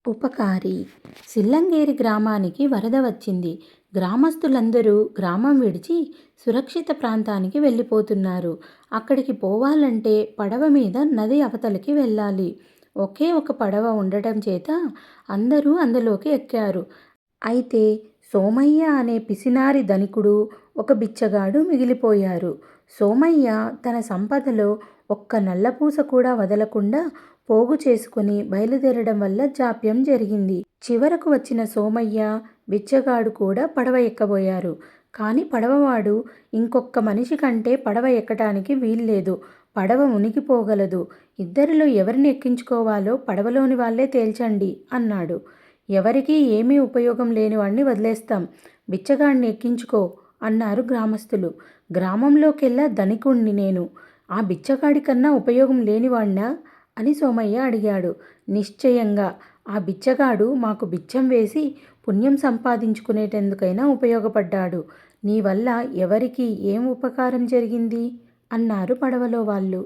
ఉపకారి. సిల్లంగేరి గ్రామానికి వరద వచ్చింది. గ్రామస్తులందరూ గ్రామం విడిచి సురక్షిత ప్రాంతానికి వెళ్ళిపోతున్నారు. అక్కడికి పోవాలంటే పడవ మీద నది అవతలికి వెళ్ళాలి. ఒకే ఒక పడవ ఉండటం చేత అందరూ అందులోకి ఎక్కారు. అయితే సోమయ్య అనే పిసినారి ధనికుడు, ఒక బిచ్చగాడు మిగిలిపోయారు. సోమయ్య తన సంపదలో ఒక్క నల్లపూస కూడా వదలకుండా పోగు చేసుకుని బయలుదేరడం వల్ల జాప్యం జరిగింది. చివరకు వచ్చిన సోమయ్య, బిచ్చగాడు కూడా పడవ ఎక్కబోయారు. కానీ పడవవాడు ఇంకొక్క మనిషి కంటే పడవ ఎక్కటానికి వీల్లేదు. పడవ మునిగిపోగలదు. ఇద్దరిలో ఎవరిని ఎక్కించుకోవాలో పడవలోని వాళ్ళే తేల్చండి అన్నాడు. ఎవరికీ ఏమీ ఉపయోగం లేనివాణ్ణి వదిలేస్తాం. బిచ్చగాడిని ఎక్కించుకో అన్నారు గ్రామస్తులు. గ్రామంలోకెల్లా ధనికుణ్ణి నేను. ఆ బిచ్చగాడి కన్నా ఉపయోగం లేనివాణ్ణా అని సోమయ్య అడిగాడు. నిశ్చయంగా. ఆ బిచ్చగాడు మాకు బిచ్చం వేసి పుణ్యం సంపాదించుకునేటందుకైనా ఉపయోగపడ్డాడు. నీ వల్ల ఎవరికి ఏం ఉపకారం జరిగింది అన్నారు పడవలో వాళ్ళు.